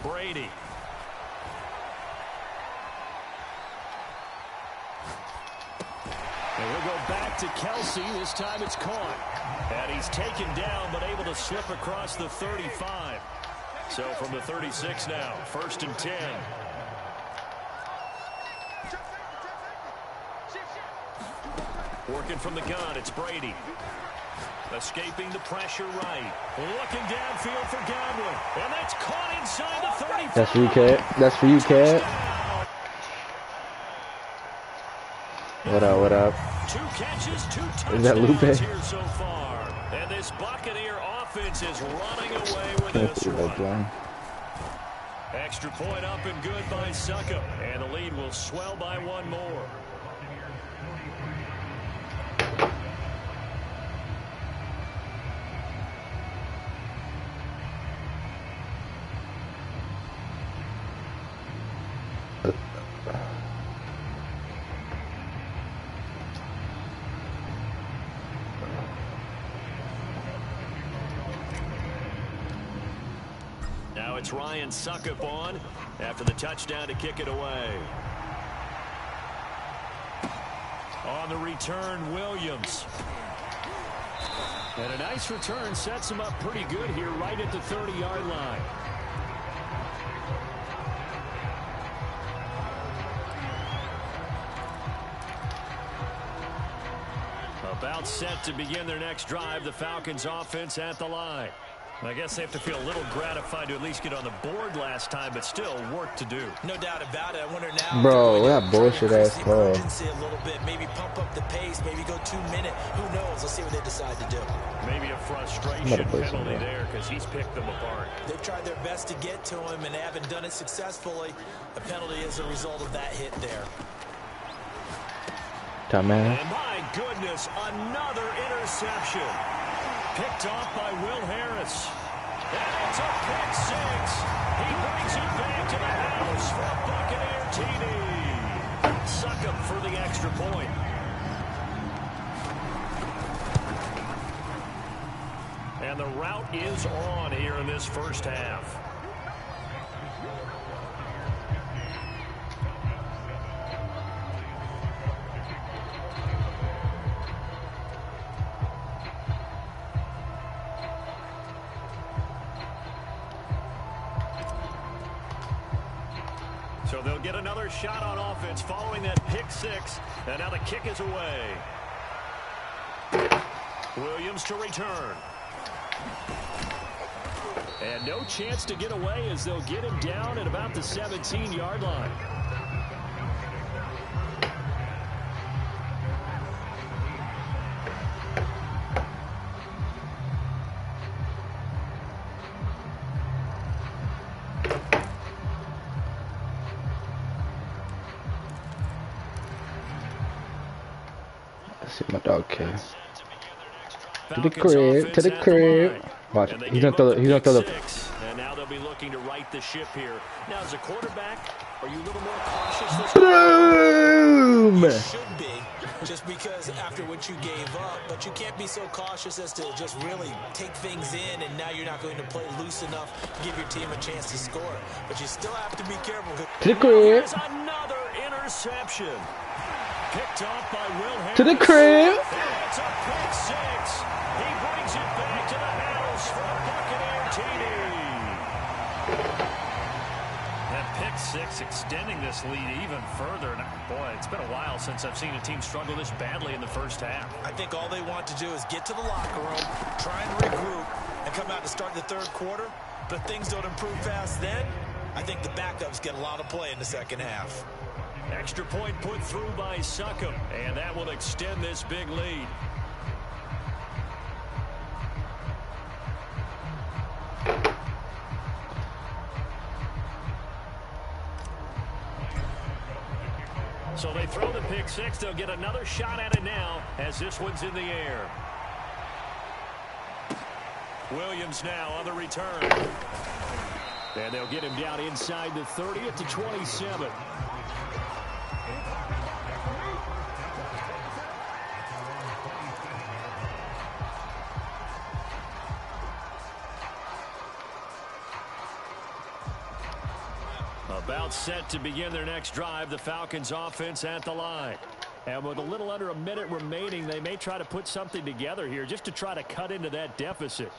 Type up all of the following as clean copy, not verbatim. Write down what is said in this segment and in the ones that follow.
Brady. And we'll go back to Kelsey. This time it's caught. And he's taken down, but able to slip across the 35. So from the 36 now, 1st and 10. Working from the gun, it's Brady. Escaping the pressure right. Looking downfield for Godwin. And that's caught inside the 35. That's for you, Cat. That's for you, Cat. What up, what up? 2 catches, 2 touchdowns Is that Lupe? here so far. And this Buccaneer offense is running away with this one. Extra point up and good by Suckup. And the lead will swell by 1 more. Now it's Ryan Suckup on after the touchdown to kick it away. On the return, Williams. And a nice return sets him up pretty good here right at the 30-yard line. About set to begin their next drive, the Falcons offense at the line. I guess they have to feel a little gratified to at least get on the board last time, but still work to do. No doubt about it. I wonder now. Bro, that bullshit ass call. Urgency a little bit. Maybe pump up the pace. Maybe go 2 minute. Who knows? Let's see what they decide to do. Maybe a frustration penalty there because he's picked them apart. They've tried their best to get to him and haven't done it successfully. A penalty is a result of that hit there. Time man. And my goodness, another interception. Picked off by Will Harris. And it's a pick 6. He brings it back to the house for a Buccaneer TD. Suckup for the extra point. And the route is on here in this first half. So they'll get another shot on offense following that pick 6. And now the kick is away. Williams to return. And no chance to get away as they'll get him down at about the 17-yard line. My dog can. To the crib, to the crib. Watch, he's gonna throw the. And now they'll be looking to right the ship here. Now, as a quarterback, are you a little more cautious? Boom! You should be, just because after what you gave up, but you can't be so cautious as to just really take things in, and now you're not going to play loose enough to give your team a chance to score. But you still have to be careful. To the crib. There's another interception. Picked off by Will Harris. To the crib. It's a pick 6. He brings it back to the house for a Buccaneer TD. That pick 6 extending this lead even further. And boy, it's been a while since I've seen a team struggle this badly in the first half. I think all they want to do is get to the locker room, try and regroup, and come out to start the third quarter. But if things don't improve fast then, I think the backups get a lot of play in the second half. Extra point put through by Suckup, and that will extend this big lead. So they throw the pick 6. They'll get another shot at it now as this one's in the air. Williams now on the return. And they'll get him down inside the 30 at the 27. About set to begin their next drive, the Falcons offense at the line. And with a little under a minute remaining, they may try to put something together here just to try to cut into that deficit.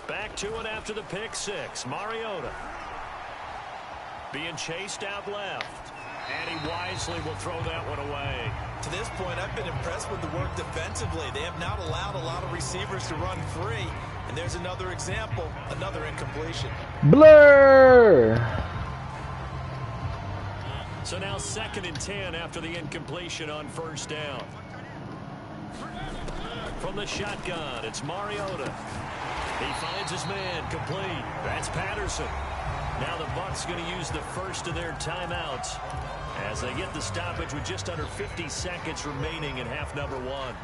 Back to it after the pick six. Mariota being chased out left. And he wisely will throw that one away. To this point, I've been impressed with the work defensively. They have not allowed a lot of receivers to run free. And there's another example, another incompletion. Blur! So now 2nd and 10 after the incompletion on first down. From the shotgun, it's Mariota. He finds his man, complete. That's Patterson. Now the Bucs going to use the first of their timeouts as they get the stoppage with just under 50 seconds remaining in half number 1.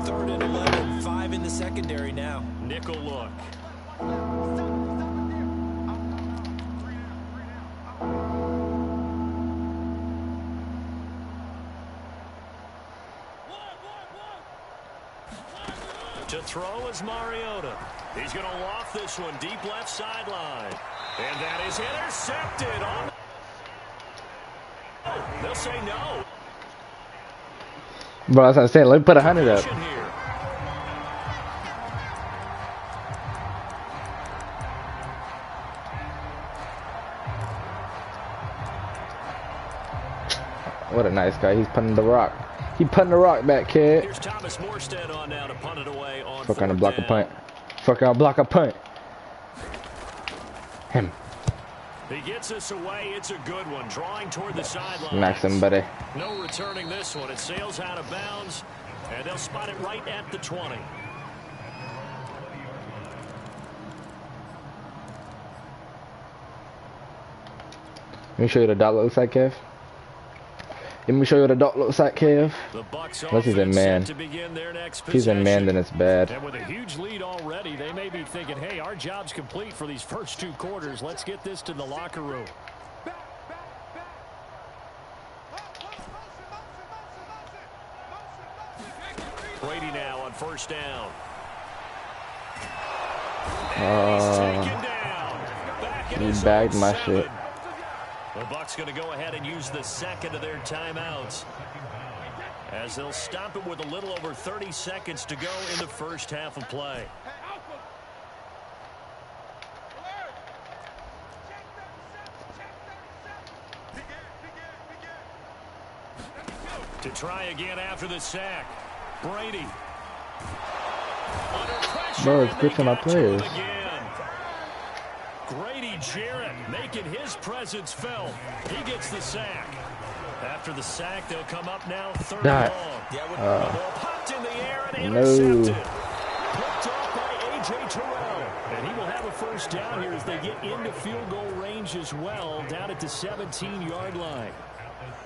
Third and 11, 5 in the secondary now. Nickel look. To throw is Mariota. He's going to loft this one deep left sideline. And that is intercepted. They'll say no. Bro, that's what I'm saying. Let me put 100 up. What a nice guy. He's punting the rock. He punting the rock back, kid. Here's Thomas Morstead on now to punt it away on fuck on to block a punt. Fuck on block a punt. Him. He gets this away. It's a good one. Drawing toward the sideline. Max him, buddy. No returning this one. It sails out of bounds. And they'll spot it right at the 20. Let me show you the dot looks like, Kev. Let me show you what a dot looks like, Kev. Unless he's in man. If he's in man, then it's bad. And with a huge lead already, they may be thinking, hey, our job's complete for these first 2 quarters. Let's get this to the locker room. Brady now on first down. And he's taken down. Back in his bagged own my 7. shit. The Bucs going to go ahead and use the 2nd of their timeouts as they'll stop it with a little over 30 seconds to go in the first half of play. To try again after the sack. Brady. Under pressure. Bro, it's good for my players. Grady Jarrett making his presence felt. He gets the sack. After the sack, they'll come up now 3rd and long. Yeah, ball popped in the air and intercepted. Picked off by A.J. Terrell. And he will have a first down here as they get into field goal range as well, down at the 17-yard line.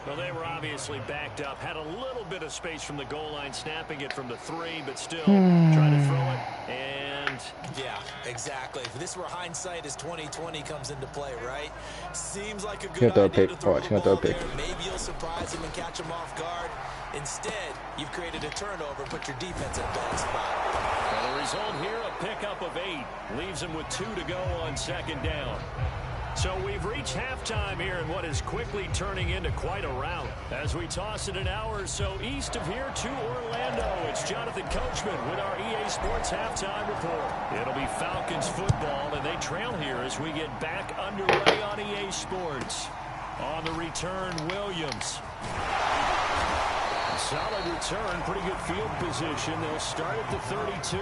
Well, they were obviously backed up. Had a little bit of space from the goal line, snapping it from the 3, but still trying to throw it. And yeah, exactly. If this were hindsight as 2020 comes into play, right? Seems like a He'll good throw a idea pick. to throw Watch, the he'll throw a ball pick. there. Maybe you'll surprise him and catch him off guard. Instead, you've created a turnover, put your defense in a bad spot. Well, the result here, a pickup of 8. Leaves him with 2 to go on 2nd down. So we've reached halftime here in what is quickly turning into quite a rout. As we toss it an hour or so east of here to Orlando, it's Jonathan Coachman with our EA Sports Halftime Report. It'll be Falcons football, and they trail here as we get back underway on EA Sports. On the return, Williams. Solid return, pretty good field position. They'll start at the 32.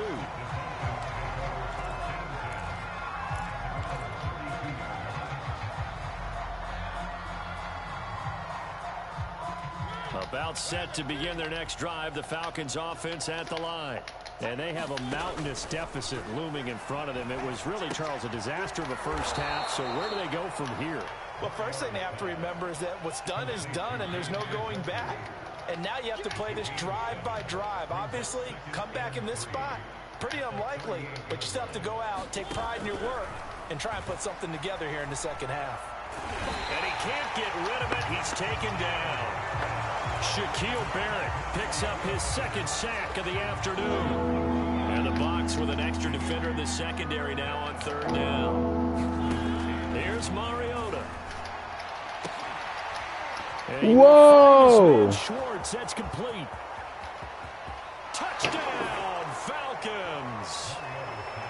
About set to begin their next drive, the Falcons offense at the line. And they have a mountainous deficit looming in front of them. It was really, Charles, a disaster of a first half. So where do they go from here? Well, first thing they have to remember is that what's done is done, and there's no going back. And now you have to play this drive by drive. Obviously, come back in this spot, pretty unlikely, but you still have to go out, take pride in your work, and try and put something together here in the second half. And he can't get rid of it. He's taken down. Shaquille Barrett picks up his second sack of the afternoon. And the box with an extra defender in the secondary now on third down. Here's Mariota. Whoa! Schwartz, that's complete. Touchdown, Falcons.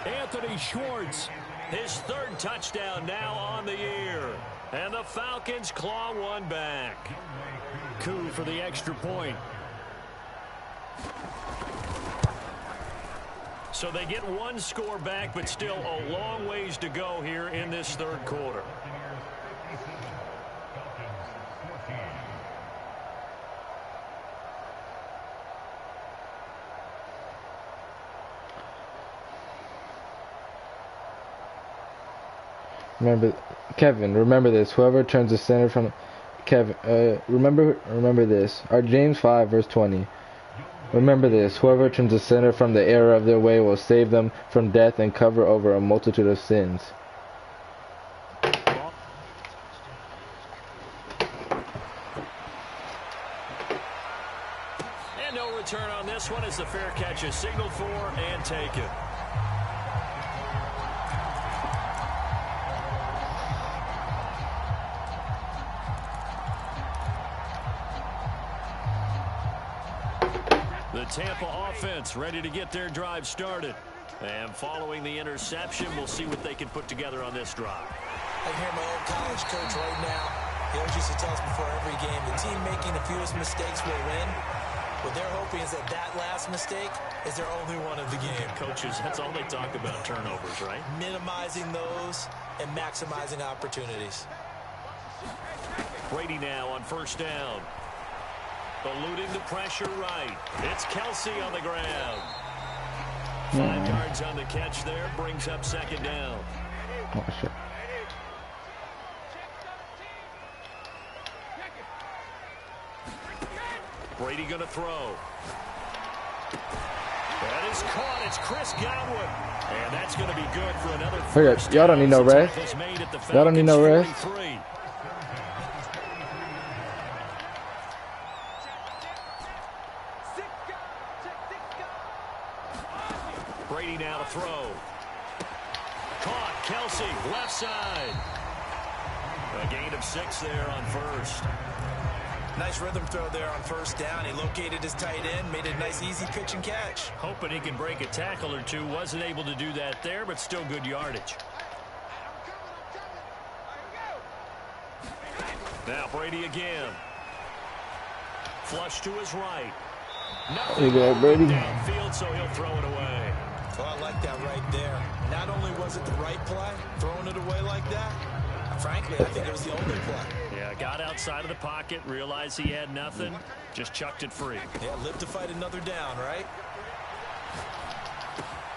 Anthony Schwartz, his third touchdown now on the year. And the Falcons claw one back. Coup for the extra point. So they get one score back, but still a long ways to go here in this third quarter. Remember, Kevin, remember this. Whoever turns the center from Kevin, remember this. Our James 5 verse 20. Remember this. Whoever turns the center from the error of their way will save them from death and cover over a multitude of sins. And no return on this one as the fair catch is signaled for and taken. The Tampa offense ready to get their drive started. And following the interception, we'll see what they can put together on this drive. I hear my old college coach right now. He always used to tell us before every game, the team making the fewest mistakes will win. What they're hoping is that that last mistake is their only one of the game. Coaches, that's all they talk about, turnovers, right? Minimizing those and maximizing opportunities. Brady now on first down. Eluding the pressure right. It's Kelsey on the ground. 5 yards on the catch there. Brings up second down. Oh, shit. Brady going to throw. That is caught. It's Chris Godwin. And that's going to be good for another first. Y'all don't need no rest. Y'all don't need no rest. Brady now to throw. Caught. Kelsey, left side. A gain of 6 there on first. Nice rhythm throw there on first down. He located his tight end, made a nice easy pitch and catch. Hoping he can break a tackle or two. Wasn't able to do that there, but still good yardage. Now Brady again. Flush to his right. Hey there, Brady. Downfield, so he'll throw it away. Well, I like that right there. Not only was it the right play, throwing it away like that, frankly, I think it was the only play. Yeah, got outside of the pocket, realized he had nothing, just chucked it free. Yeah, lived to fight another down, right?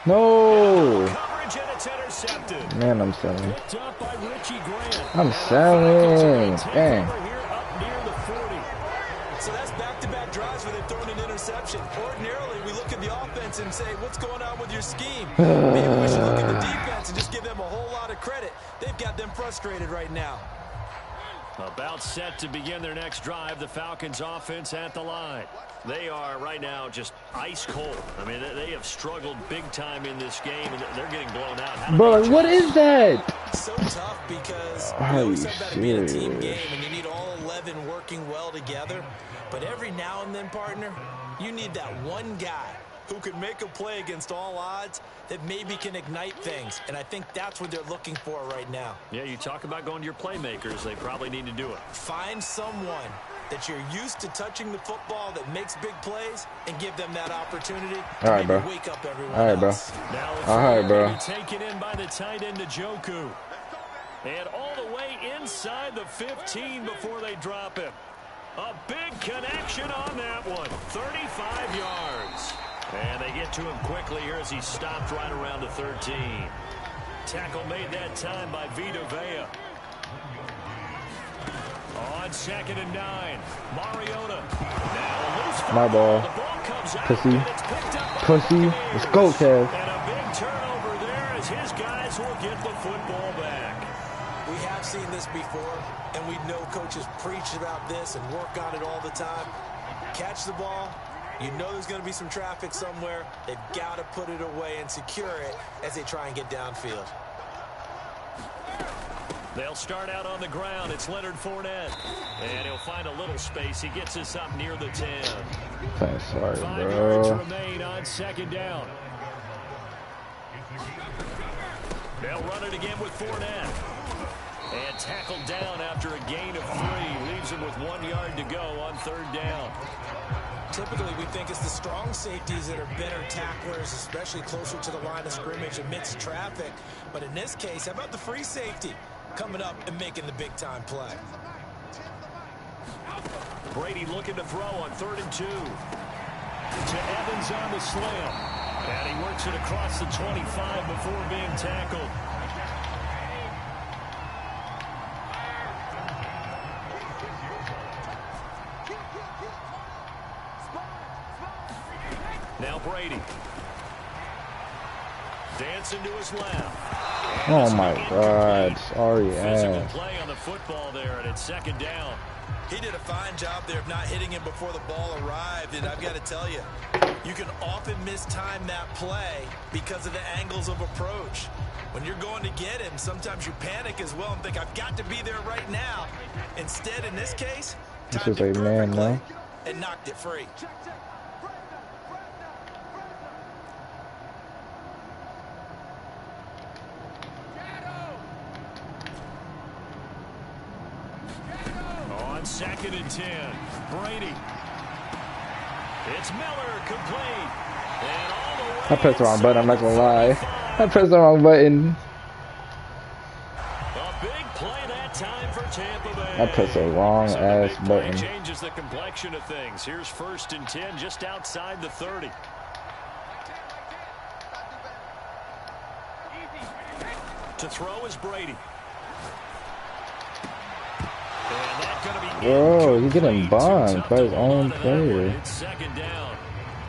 No! Coverage and it's intercepted. Man, I'm selling. Picked up by Richie Grant. I'm selling. Dang. Here up near the 40. So that's back-to-back drives where they've thrown an interception. Ordinarily, we look at the offense and say, what's going on with your scheme? Maybe we should look at the defense and just give them a whole lot of credit. They've got them frustrated right now. About set to begin their next drive, the Falcons offense at the line. They are right now just ice cold. I mean, they have struggled big time in this game, and they're getting blown out. Bro, what is that? So tough because we Are always you have that to be a team serious? game, and you need all 11 working well together. But every now and then, partner, you need that one guy who can make a play against all odds that maybe can ignite things. And I think that's what they're looking for right now. Yeah, you talk about going to your playmakers. They probably need to do it. Find someone that you're used to touching the football that makes big plays and give them that opportunity. All right, bro. Wake up everyone All right, bro. else. Now All right, bro. Taken in by the tight end Njoku. And all the way inside the 15 before they drop him. A big connection on that one. 35 yards. And they get to him quickly here as he stopped right around the 13. Tackle made that time by Vita Vea. On 2nd and 9, Mariota. Now a loose football. My ball. The ball comes out, Pussy. and it's picked up by the Pussy. Buccaneers. Let's go, Kev. And a big turnover there as his guys will get the football back. We have seen this before, and we know coaches preach about this and work on it all the time. Catch the ball. You know there's going to be some traffic somewhere. They've got to put it away and secure it as they try and get downfield. They'll start out on the ground. It's Leonard Fournette. And he'll find a little space. He gets us up near the 10. Sorry, 5 yards bro. remain on 2nd down. They'll run it again with Fournette. And tackled down after a gain of 3. Leaves him with 1 yard to go on 3rd down. Typically, we think it's the strong safeties that are better tacklers, especially closer to the line of scrimmage amidst traffic. But in this case, how about the free safety coming up and making the big-time play? Brady looking to throw on 3rd and 2. To Evans on the slam. And he works it across the 25 before being tackled. Now Brady. Dancing to his left. Oh my God. Sorry, Physical ass. play on the football there, and it's 2nd down. He did a fine job there of not hitting him before the ball arrived, and I've got to tell you, you can often mistime that play because of the angles of approach. When you're going to get him, sometimes you panic as well and think, I've got to be there right now. Instead, in this case, This is a man, no? and knocked it free. On 2nd and 10, Brady. It's Miller, complete. And all the way I pressed the wrong button, I'm not gonna lie. inside I pressed the wrong button. a big play that time for Tampa Bay. I pressed the wrong So the ass big play button. changes the complexion of things. Here's 1st and 10 just outside the 30. To throw is Brady. And that's going to be Bro, he's getting incomplete. bombed Too tough by to his hold own on to that one. player. It's 2nd down.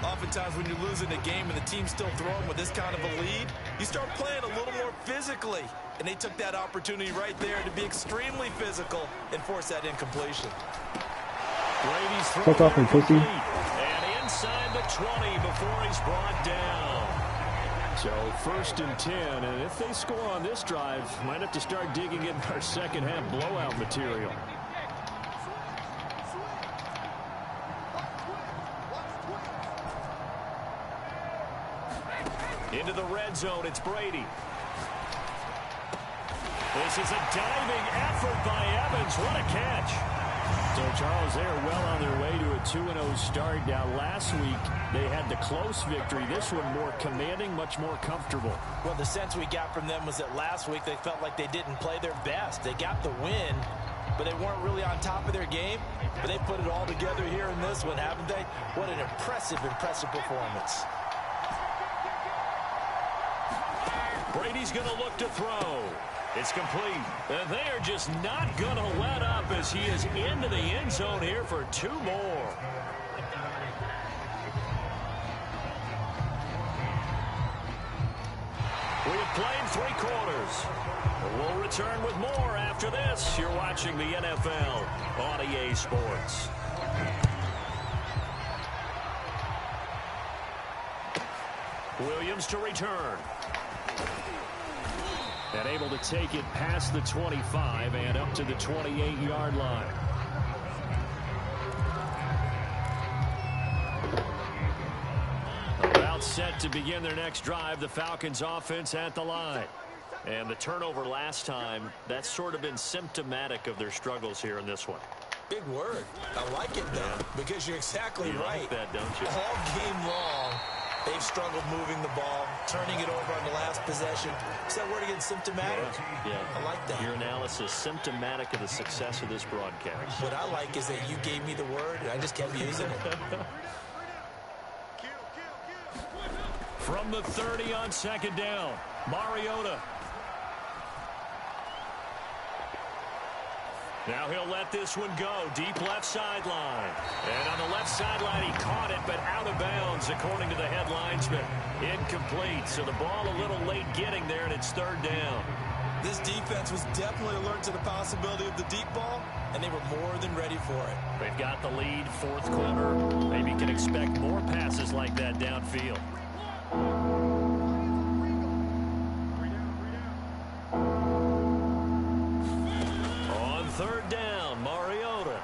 Oftentimes when you're losing a game and the team's still throwing with this kind of a lead, you start playing a little more physically. And they took that opportunity right there to be extremely physical and force that incompletion. Brady's throw Fuck off there me, pussy. complete. And inside the 20 before he's brought down. So 1st and 10, and if they score on this drive, might have to start digging in our second half blowout material. Into the red zone, it's Brady. This is a diving effort by Evans. What a catch. So, Charles, they are well on their way to a 2-0 start. Now, last week, they had the close victory. This one more commanding, much more comfortable. Well, the sense we got from them was that last week they felt like they didn't play their best. They got the win, but they weren't really on top of their game. But they put it all together here in this one, haven't they? What an impressive, impressive performance. Brady's going to look to throw. It's complete. And they are just not going to let up as he is into the end zone here for 2 more. We have played 3 quarters. We'll return with more after this. You're watching the NFL on EA Sports. Williams to return. And able to take it past the 25 and up to the 28-yard line. About set to begin their next drive, the Falcons offense at the line. And the turnover last time, that's sort of been symptomatic of their struggles here in this one. Big word. I like it, though, because you're exactly right. Like that, don't you? All game long, they've struggled moving the ball, turning it over on the last possession. Is that word again, symptomatic? Yeah. I like that. Your analysis, symptomatic of the success of this broadcast. What I like is that you gave me the word, and I just kept using it. From the 30 on 2nd down, Mariota. Now he'll let this one go. Deep left sideline. And on the left sideline, he caught it, but out of bounds, according to the head linesman. Incomplete. So the ball a little late getting there, and it's third down. This defense was definitely alert to the possibility of the deep ball, and they were more than ready for it. They've got the lead, fourth quarter. Maybe can expect more passes like that downfield. On third down, Mariota.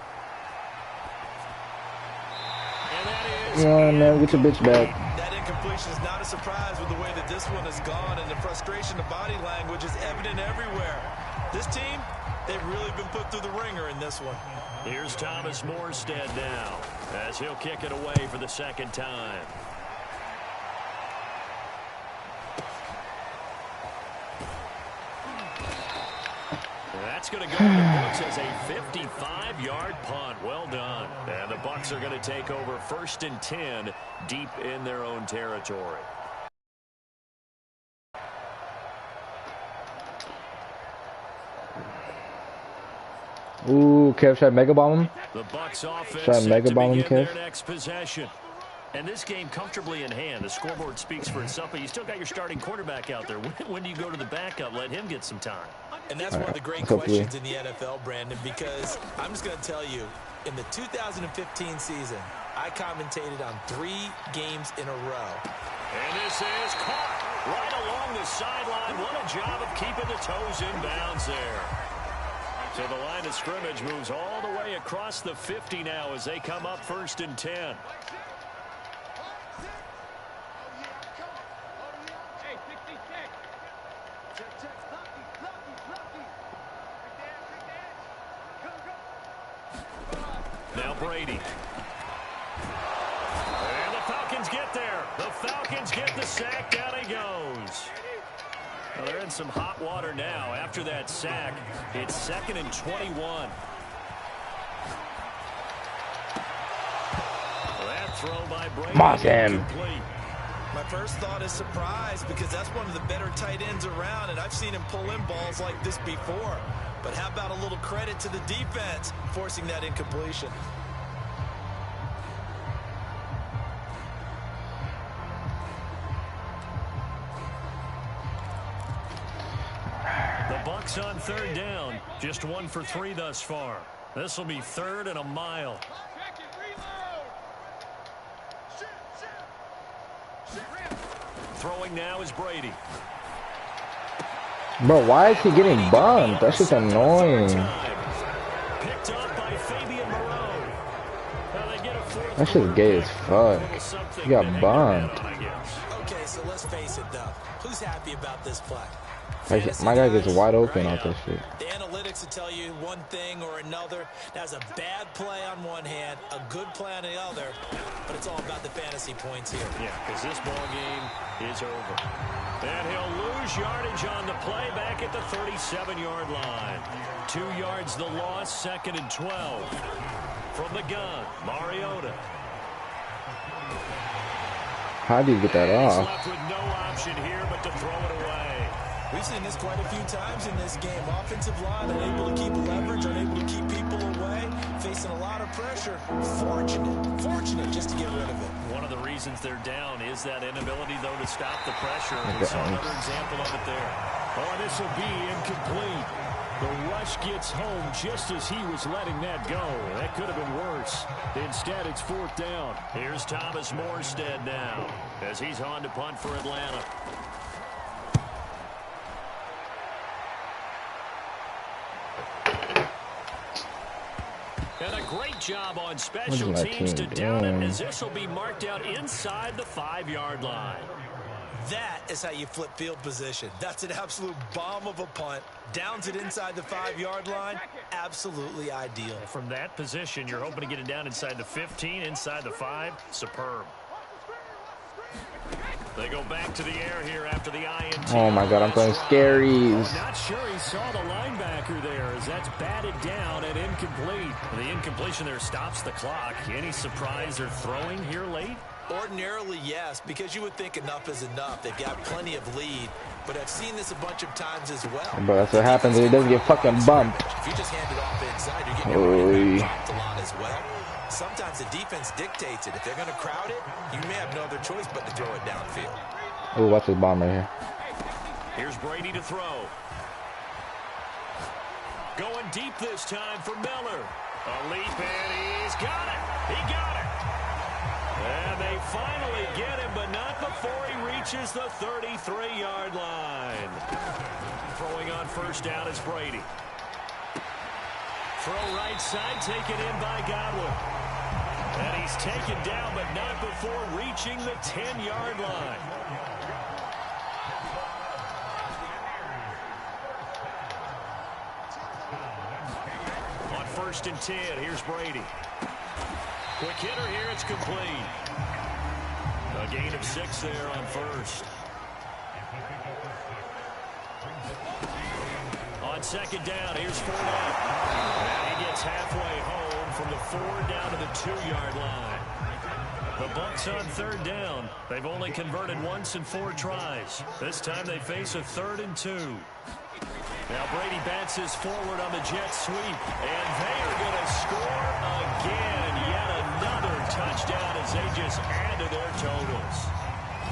And that is... Yeah, man, get your bitch back. That incompletion is not a surprise with the way that this one has gone, and the frustration of body language is evident everywhere. This team, they've really been put through the ringer in this one. Here's Thomas Morstead now, as he'll kick it away for the second time. That's going to go in the books as a 55-yard punt. Well done. And the Bucs are going to take over 1st and 10 deep in their own territory. Ooh, Kev, should I mega bomb him? The Bucs offense Should I set mega to bomb him, begin Kev? their next possession. And this game comfortably in hand. The scoreboard speaks for itself, but you still got your starting quarterback out there. When do you go to the backup? Let him get some time. And that's one of the great questions in the NFL, Brandon, because I'm just going to tell you, in the 2015 season, I commentated on 3 games in a row. And this is caught right along the sideline. What a job of keeping the toes in bounds there. So the line of scrimmage moves all the way across the 50 now as they come up 1st and 10. Now Brady. And the Falcons get there. The Falcons get the sack. Down he goes. Well, they're in some hot water now. After that sack, it's 2nd and 21. That throw by Brady. Incomplete. My first thought is surprise, because that's one of the better tight ends around, and I've seen him pull in balls like this before. But how about a little credit to the defense forcing that incompletion? The Bucs on third down. Just 1 for 3 thus far. This will be 3rd and a mile. Throwing now is Brady. Bro, why is he getting bumped? That's just annoying. Picked up by Fabian Moreau. That's just gay as fuck. He got bumped. Okay, so let's face it, though. Who's happy about this play? My guy gets wide open off this shit. The analytics will tell you one thing or another. That's a bad play on one hand, a good play on the other, but it's all about the fantasy points here. Yeah, because this ball game is over. And he'll lose yardage on the play back at the 37-yard line. 2 yards the loss, 2nd and 12. From the gun, Mariota. How do you get that He's off? left with no option here but to throw it away. We've seen this quite a few times in this game. Offensive line unable to keep leverage, unable to keep people away, facing a lot of pressure. Fortunate just to get rid of it. One of the reasons they're down is that inability, though, to stop the pressure. We saw another example of it there. Oh, and this will be incomplete. The rush gets home just as he was letting that go. That could have been worse. Instead, it's 4th down. Here's Thomas Morstead now as he's on to punt for Atlanta. And a great job on special teams to down it, as this will be marked out inside the 5-yard line. That is how you flip field position. That's an absolute bomb of a punt. Downs it inside the 5-yard line. Absolutely ideal. From that position, you're hoping to get it down inside the 15, inside the 5. Superb. They go back to the air here after the INT. Oh my god, I'm playing scaries. Not sure he saw the linebacker there as that's batted down and incomplete. The incompletion there stops the clock. Any surprise they're throwing here late? Ordinarily, yes, because you would think enough is enough. They've got plenty of lead, but I've seen this a bunch of times as well. But that's what happens when he doesn't get fucking bumped. If you just hand it off inside, you're getting your running back bumped a lot as well. Sometimes the defense dictates it. If they're going to crowd it, you may have no other choice but to throw it downfield. Oh, watch this bomb right here. Here's Brady to throw. Going deep this time for Miller. A leap, and he's got it. He got it. And they finally get him, but not before he reaches the 33-yard line. Throwing on first down is Brady. Throw right side, taken in by Godwin. And he's taken down, but not before reaching the 10-yard line. On 1st and 10, here's Brady. Quick hitter here, it's complete. A gain of 6 there on first. On 2nd down, here's Fournette. And he gets halfway home from the 4 down to the 2-yard line. The Bucs on 3rd down. They've only converted once in 4 tries. This time they face a 3rd and 2. Now Brady bounces forward on the jet sweep, and they are going to score again. Yet another touchdown as they just add to their totals.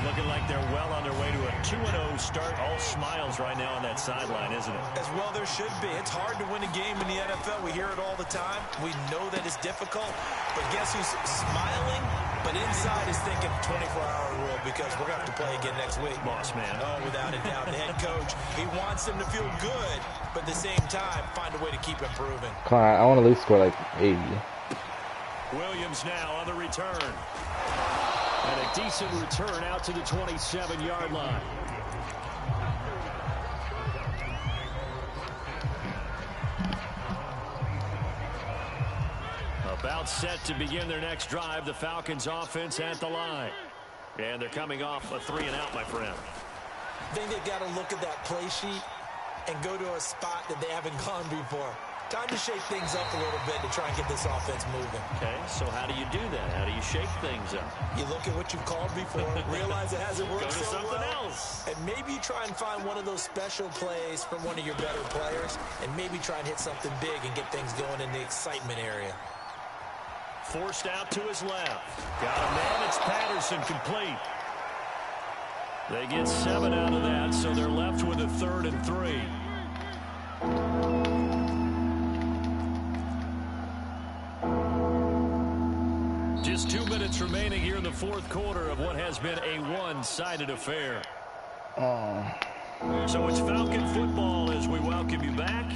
Looking like they're well on their way to a 2-0 start. All smiles right now on that sideline, isn't it? As well there should be. It's hard to win a game in the NFL. We hear it all the time. We know that it's difficult. But guess who's smiling? But inside is thinking 24-hour rule because we're going to have to play again next week. Boss man. Oh, without a doubt. The head coach, he wants them to feel good, but at the same time, find a way to keep improving. Come on, I want to at least score like 80. Williams now on the return. And a decent return out to the 27-yard line. About set to begin their next drive. The Falcons offense at the line. And they're coming off a 3-and-out, my friend. I think they've got to look at that play sheet and go to a spot that they haven't gone before. Time to shake things up a little bit to try and get this offense moving. Okay, so how do you do that? How do you shake things up? You look at what you've called before, realize it hasn't worked Go to so something well, else. and maybe you try and find one of those special plays from one of your better players, and maybe try and hit something big and get things going in the excitement area. Forced out to his left. Got a man, it's Patterson, complete. They get 7 out of that, so they're left with a 3rd and 3. Just 2 minutes remaining here in the 4th quarter of what has been a one-sided affair. So it's Falcon football as we welcome you back.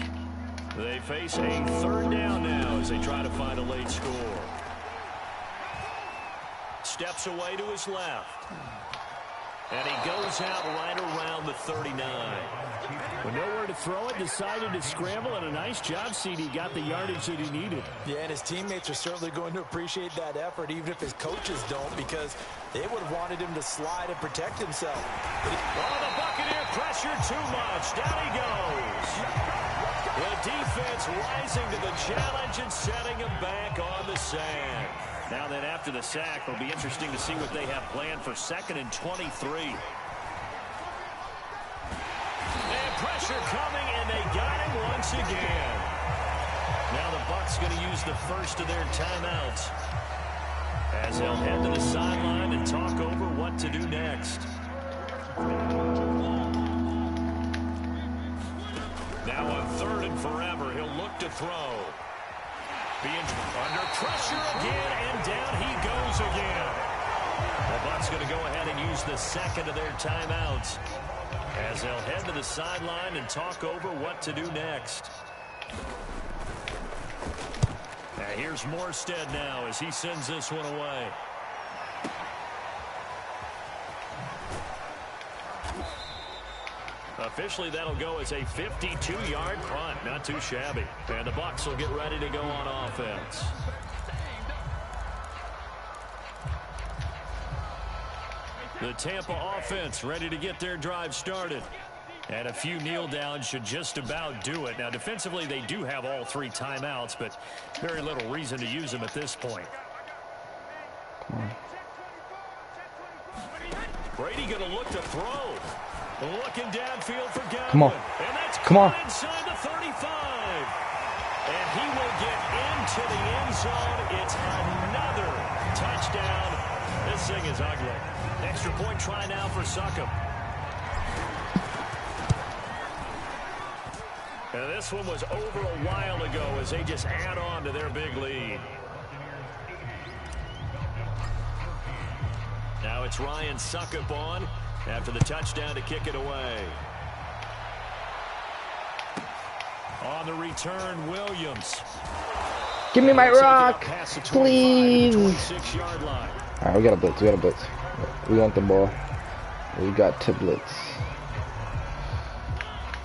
They face a 3rd down now as they try to find a late score. Steps away to his left. And he goes out right around the 39. With nowhere to throw it, decided to scramble, and a nice job, C.D. got the yardage that he needed. Yeah, and his teammates are certainly going to appreciate that effort, even if his coaches don't, because they would have wanted him to slide and protect himself. Oh, the Buccaneer pressure too much. Down he goes. The defense rising to the challenge and setting him back on the sand. Now then, after the sack, it'll be interesting to see what they have planned for 2nd and 23. And pressure coming, and they got him once again. Now the Bucs going to use the first of their timeouts as they'll head to the sideline and talk over what to do next. Now on 3rd and forever, he'll look to throw. Being under pressure again, and down he goes again. The Bucs going to go ahead and use the 2nd of their timeouts as they'll head to the sideline and talk over what to do next. Now here's Morstead now as he sends this one away. Officially, that'll go as a 52-yard punt. Not too shabby. And the Bucs will get ready to go on offense. The Tampa offense ready to get their drive started. And a few kneel downs should just about do it. Now, defensively, they do have all 3 timeouts, but very little reason to use them at this point. Brady going to look to throw. Looking downfield for Godwin. Come on. And that's Come on. inside the 35. And he will get into the end zone. It's another touchdown. This thing is ugly. Extra point try now for Succop. And this one was over a while ago as they just add on to their big lead. Now it's Ryan Succop on after the touchdown to kick it away. On the return, Williams. Give me my rock, please. All right, we got a blitz. We got a blitz. We want the ball. We got to blitz.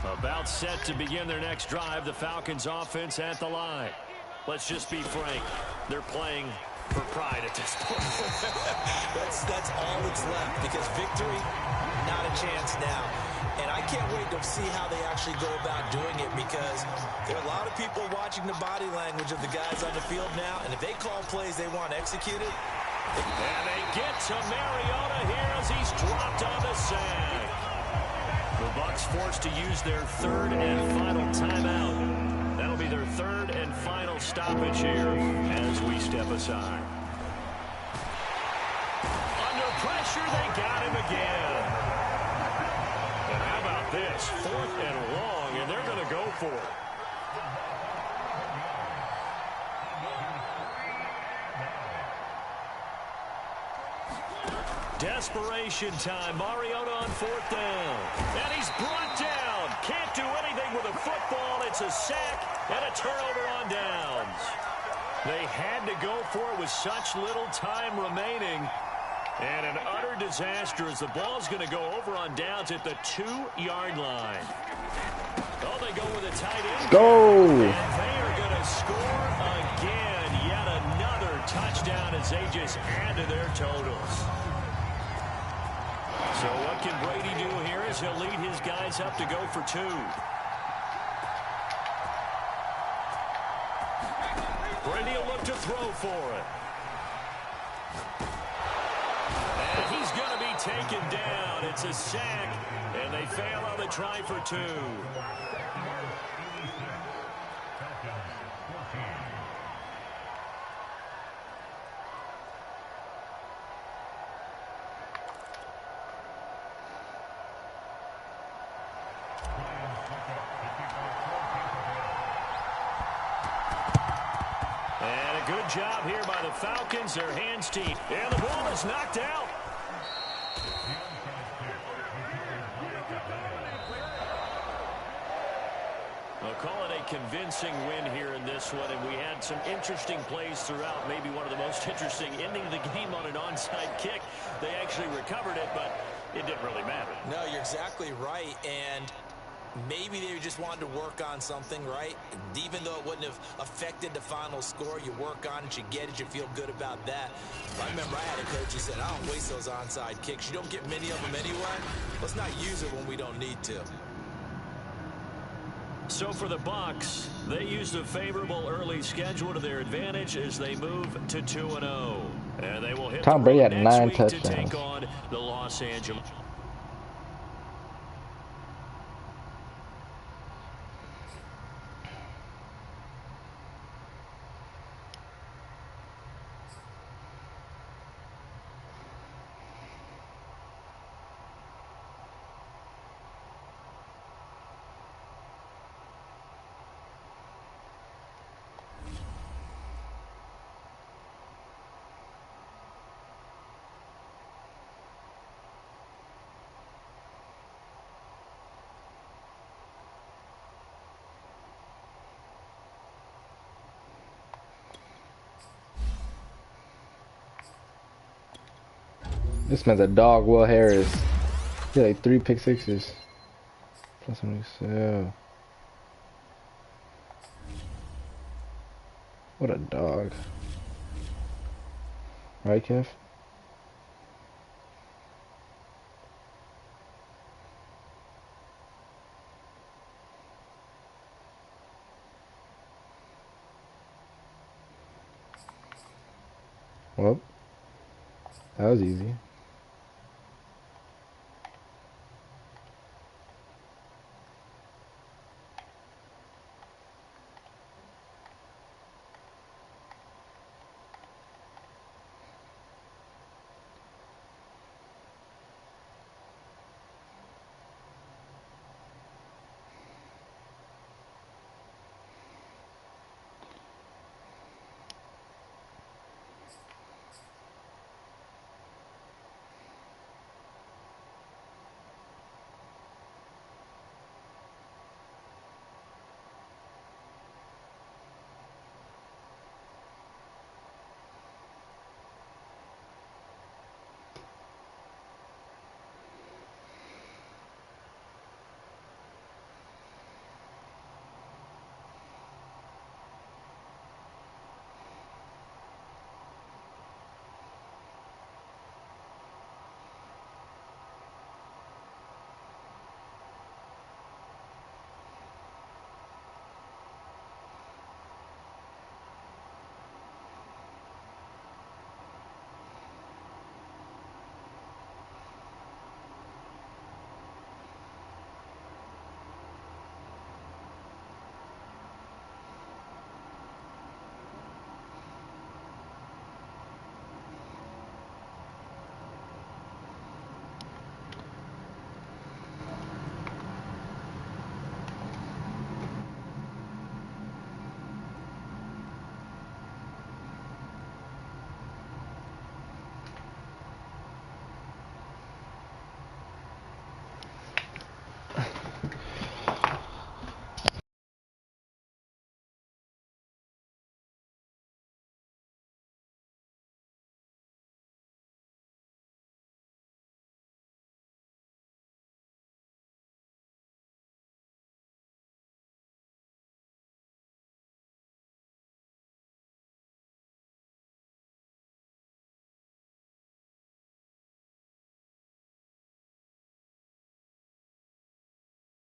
About set to begin their next drive. The Falcons offense at the line. Let's just be frank. They're playing for pride at this point. that's all that's left, because victory, not a chance now. And I can't wait to see how they actually go about doing it, because there are a lot of people watching the body language of the guys on the field now, and if they call plays they want executed. And they get to Mariota here as he's dropped on the sack. The Bucs forced to use their third and final timeout. That'll be their third and final stoppage here as we step aside. Under pressure, they got him again. And how about this? 4th and long, and they're going to go for it. Desperation time. Mariota on 4th down. And he's brought down. Can't do anything with a football. It's a sack and a turnover on downs. They had to go for it with such little time remaining. And an utter disaster as the ball's going to go over on downs at the 2-yard line. Oh, they go with a tight end. Go! And they are going to score again. Yet another touchdown as they just add to their totals. So what can Brady do here as he'll lead his guys up to go for 2. Brady will look to throw for it. And he's going to be taken down. It's a sack, and they fail on the try for 2. Good job here by the Falcons, their hands team. And the ball is knocked out. I'll call it a convincing win here in this one, and we had some interesting plays throughout. Maybe one of the most interesting ending of the game on an onside kick. They actually recovered it, but it didn't really matter. No, you're exactly right, and maybe they just wanted to work on something, right? Even though it wouldn't have affected the final score, you work on it, you get it, you feel good about that. I remember I had a coach who said, I don't waste those onside kicks. You don't get many of them anyway. Let's not use it when we don't need to. So for the Bucs, they used a favorable early schedule to their advantage as they move to 2-0. And they will hit Tom Brady had next 9 week touchdowns. to take on the Los Angeles. This man's a dog, Will Harris. He had like 3 pick sixes. Plus something so. What a dog. Right, Kev? Well, that was easy.